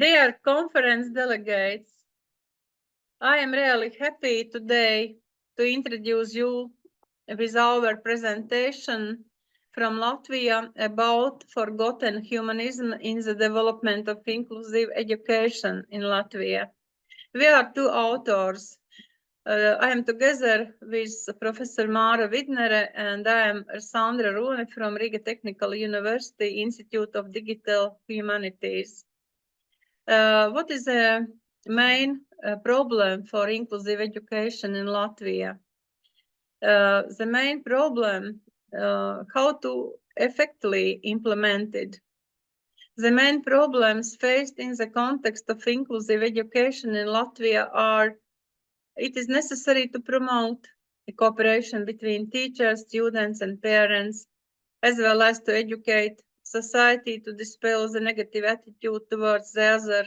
Dear conference delegates, I am really happy today to introduce you with our presentation from Latvia about forgotten humanism in the development of inclusive education in Latvia. We are two authors. I am together with Professor Māra Vidnere and I am Sandra Rone from Riga Technical University Institute of Digital Humanities. What is the main problem for inclusive education in Latvia? The main problem, how to effectively implement it. The main problems faced in the context of inclusive education in Latvia are: it is necessary to promote the cooperation between teachers, students, and parents, as well as to educate society to dispel the negative attitude towards the other,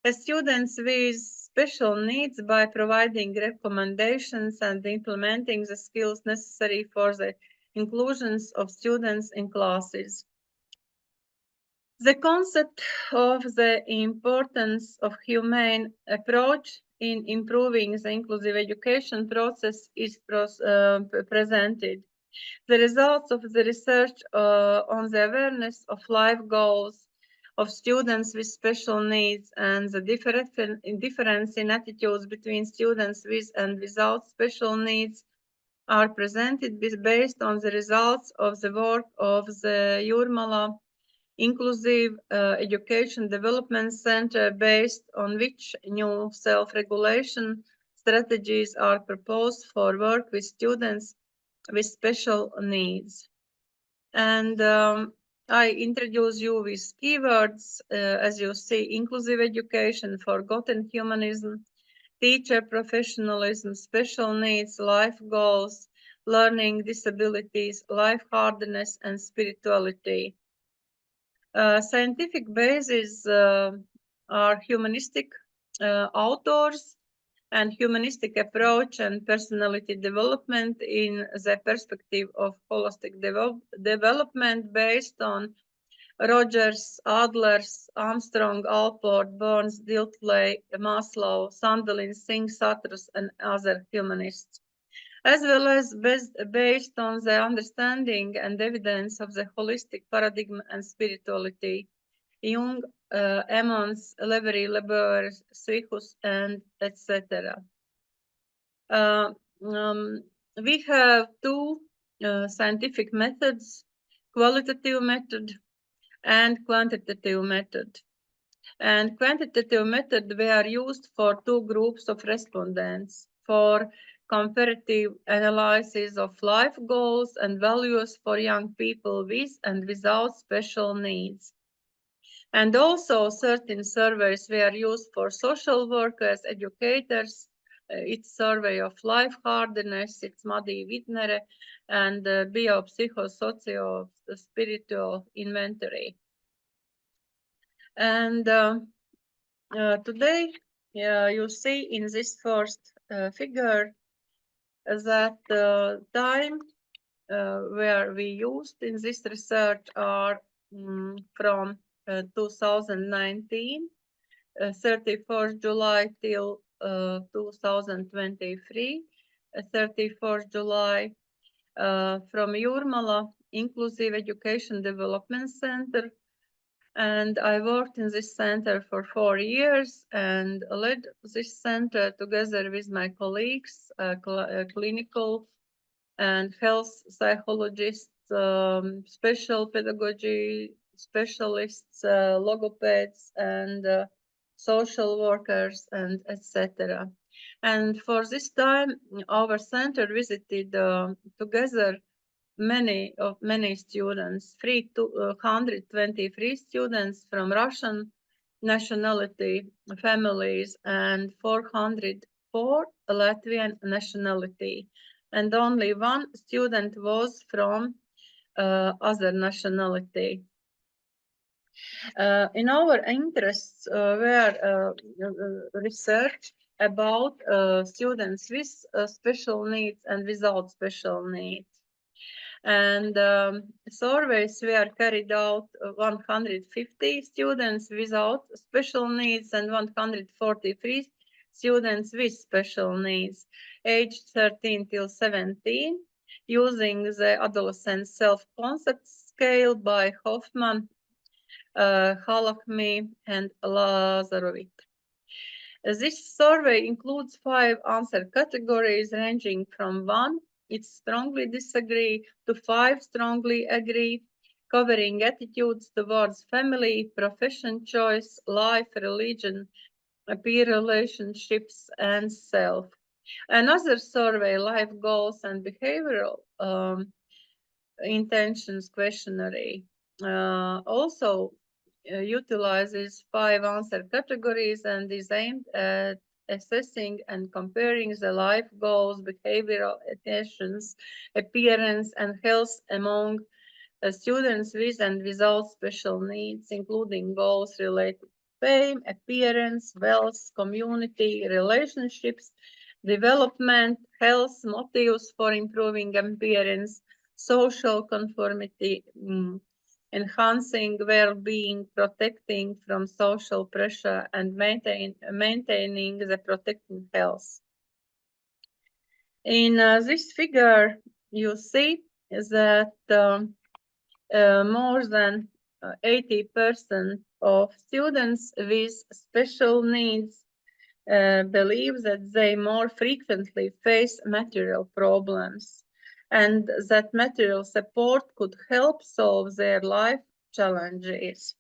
as students with special needs, by providing recommendations and implementing the skills necessary for the inclusions of students in classes. The concept of the importance of humane approach in improving the inclusive education process is presented. The results of the research on the awareness of life goals of students with special needs and the difference in attitudes between students with and without special needs are presented based on the results of the work of the Jūrmala Inclusive Education Development Center, based on which new self-regulation strategies are proposed for work with students with special needs. And I introduce you with keywords, as you see: inclusive education, forgotten humanism, teacher professionalism, special needs, life goals, learning disabilities, life hardness, and spirituality. Scientific bases are humanistic authors and humanistic approach and personality development in the perspective of holistic development, based on Rogers, Adler's, Armstrong, Alport, Burns, Dilthey, Maslow, Sunderland, Singh, Sartre, and other humanists, as well as based on the understanding and evidence of the holistic paradigm and spirituality: Jung, Emmons, Levery, Leber, Swichus, and etc. We have two scientific methods: qualitative method and quantitative method. And quantitative method were used for two groups of respondents: for comparative analysis of life goals and values for young people with and without special needs. And also certain surveys were used for social workers, educators. It's survey of life hardness, it's Madi Vidnere, and biopsychosocio spiritual inventory. And today you see in this first figure that the time where we used in this research are from 2019, 31st July till 2023, 31st July from Jūrmala Inclusive Education Development Center. And I worked in this center for 4 years and led this center together with my colleagues, clinical and health psychologists, special pedagogy specialists, logopeds, and social workers, and etc. And for this time, our center visited together many students, 323 students from Russian nationality families and 404 Latvian nationality, and only one student was from other nationality. In our interests were research about students with special needs and without special needs. And surveys were carried out 150 students without special needs and 143 students with special needs, aged 13 till 17, using the adolescent self-concept scale by Hoffman, Halachmi, and Lazarovic. This survey includes 5 answer categories ranging from 1, it's strongly disagree, to 5, strongly agree, covering attitudes towards family, profession choice, life, religion, peer relationships, and self. Another survey, life goals and behavioral intentions questionnaire, also utilizes 5 answer categories and is aimed at assessing and comparing the life goals, behavioral intentions, appearance, and health among students with and without special needs, including goals related to fame, appearance, wealth, community, relationships, development, health, motives for improving appearance, social conformity, enhancing well-being, protecting from social pressure, and maintaining the protected health. In this figure, you see that more than 80% of students with special needs believe that they more frequently face material problems and that material support could help solve their life challenges.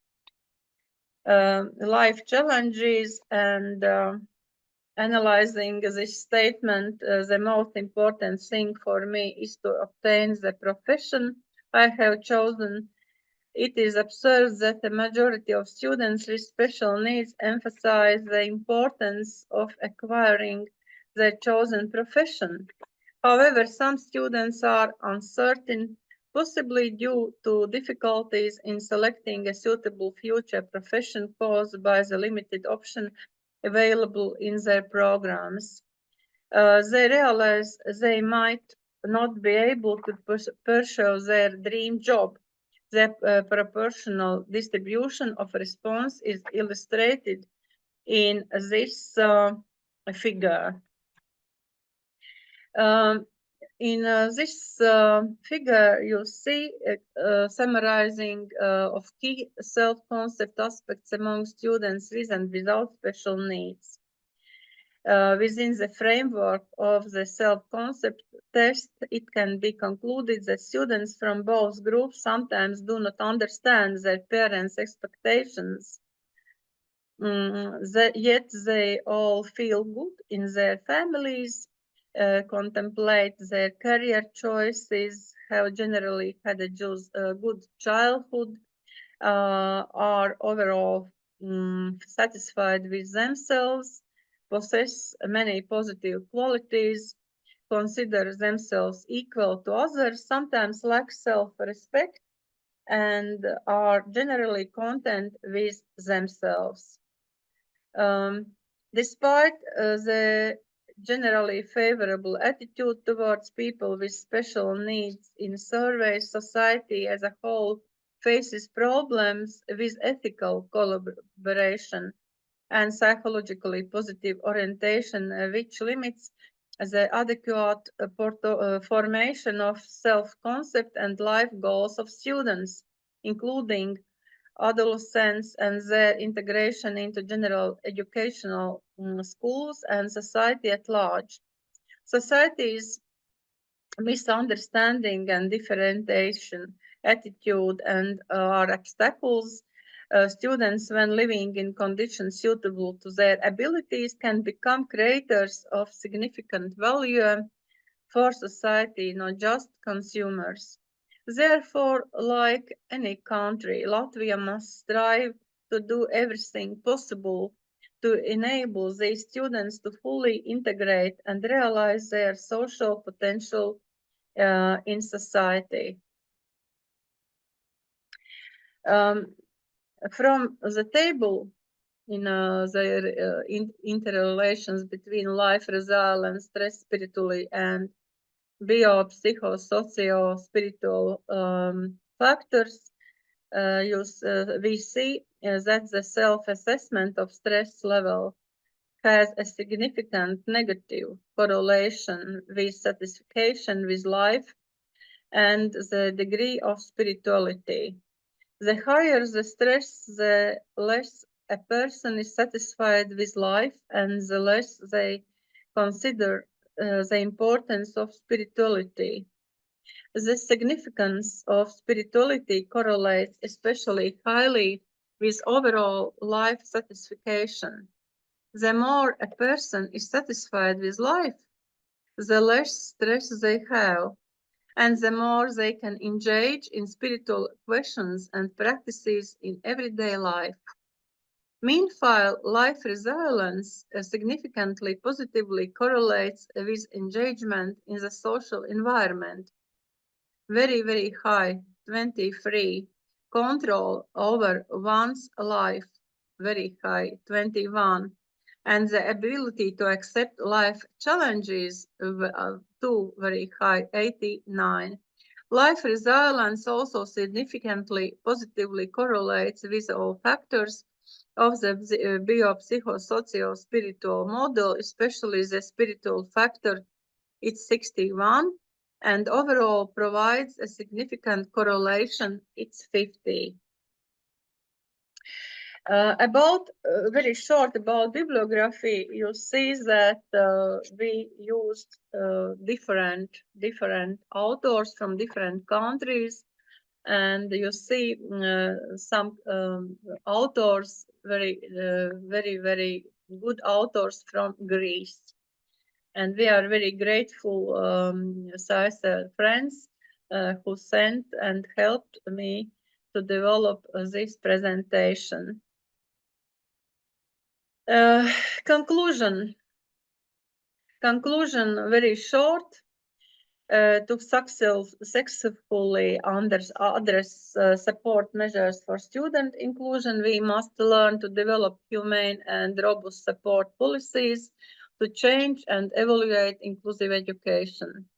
And analyzing this statement, the most important thing for me is to obtain the profession I have chosen. It is observed that the majority of students with special needs emphasize the importance of acquiring their chosen profession. However, some students are uncertain, possibly due to difficulties in selecting a suitable future profession caused by the limited options available in their programs. They realize they might not be able to pursue their dream job. The proportional distribution of response is illustrated in this figure. In this figure, you see summarizing of key self-concept aspects among students with and without special needs. Within the framework of the self-concept test, it can be concluded that students from both groups sometimes do not understand their parents' expectations. Yet they all feel good in their families, contemplate their career choices, have generally had a good childhood, are overall satisfied with themselves, possess many positive qualities, consider themselves equal to others, sometimes lack self-respect, and are generally content with themselves. Despite the generally favorable attitude towards people with special needs in surveys, society as a whole faces problems with ethical collaboration and psychologically positive orientation, which limits the adequate formation of self-concept and life goals of students, including adolescents and their integration into general educational schools and society at large. Society's misunderstanding and differentiation attitude and are obstacles. Students, when living in conditions suitable to their abilities, can become creators of significant value for society, not just consumers. Therefore, like any country, Latvia must strive to do everything possible to enable these students to fully integrate and realize their social potential in society. From the table in the interrelations between life resilience, stress, spiritually, and bio-psycho-socio-spiritual factors, we see that the self-assessment of stress level has a significant negative correlation with satisfaction with life and the degree of spirituality. The higher the stress, the less a person is satisfied with life and the less they consider the importance of spirituality. The significance of spirituality correlates especially highly with overall life satisfaction. The more a person is satisfied with life, the less stress they have, and the more they can engage in spiritual questions and practices in everyday life. Meanwhile, life resilience significantly positively correlates with engagement in the social environment. Very, very high, 23. Control over one's life, very high, 21. And the ability to accept life challenges, too, very high, 89. Life resilience also significantly positively correlates with all factors of the bio-psycho-socio-spiritual model, especially the spiritual factor, it's 61, and overall provides a significant correlation, it's 50. Very short about bibliography, you see that we used different authors from different countries, and you see some authors, very good authors from Greece. And we are very grateful, CiCea friends who sent and helped me to develop this presentation. Conclusion, very short. To successfully address support measures for student inclusion, we must learn to develop humane and robust support policies to change and evaluate inclusive education.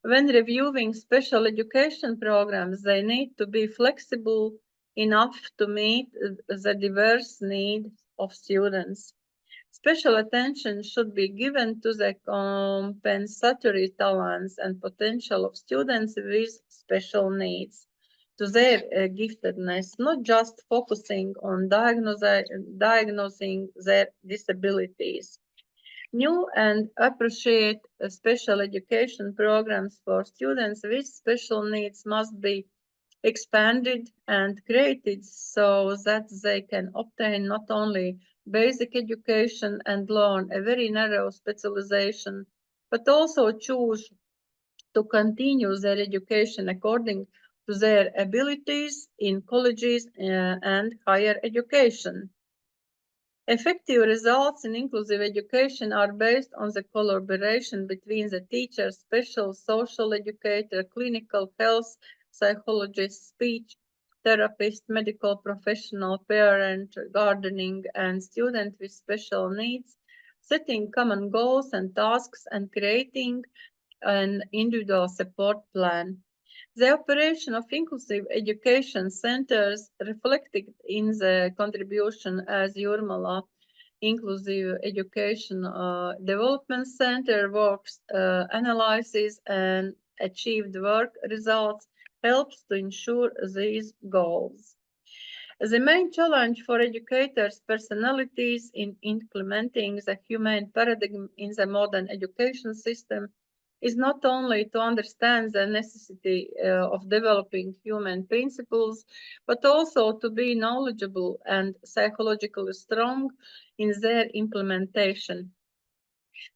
When reviewing special education programs, they need to be flexible enough to meet the diverse needs of students. Special attention should be given to the compensatory talents and potential of students with special needs, to their giftedness, not just focusing on diagnosing their disabilities. New and appropriate special education programs for students with special needs must be expanded and created so that they can obtain not only basic education and learn a very narrow specialization, but also choose to continue their education according to their abilities in colleges and higher education. Effective results in inclusive education are based on the collaboration between the teacher, special social educator, clinical health psychologist, speech therapist, medical professional, parent, gardening, and student with special needs, setting common goals and tasks and creating an individual support plan. The operation of inclusive education centers reflected in the contribution as Jurmala Inclusive Education Development Center works, analyzes and achieved work results helps to ensure these goals. The main challenge for educators' personalities in implementing the humane paradigm in the modern education system is not only to understand the necessity of developing human principles, but also to be knowledgeable and psychologically strong in their implementation.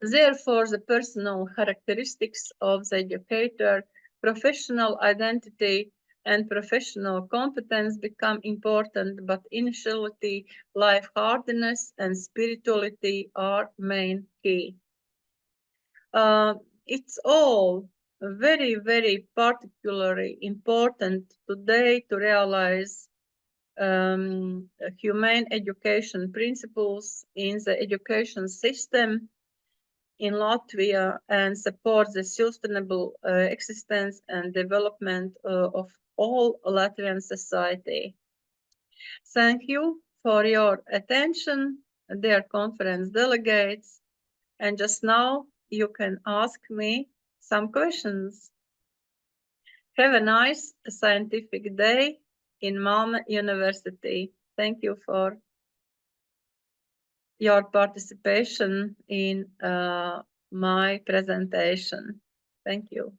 Therefore, the personal characteristics of the educator, professional identity, and professional competence become important, but initiality, life hardness, and spirituality are main key. It's all very particularly important today to realize humane education principles in the education system. in Latvia and support the sustainable existence and development of all Latvian society. Thank you for your attention, dear conference delegates. And just now you can ask me some questions. Have a nice scientific day in Malmö University. Thank you for your participation in my presentation. Thank you.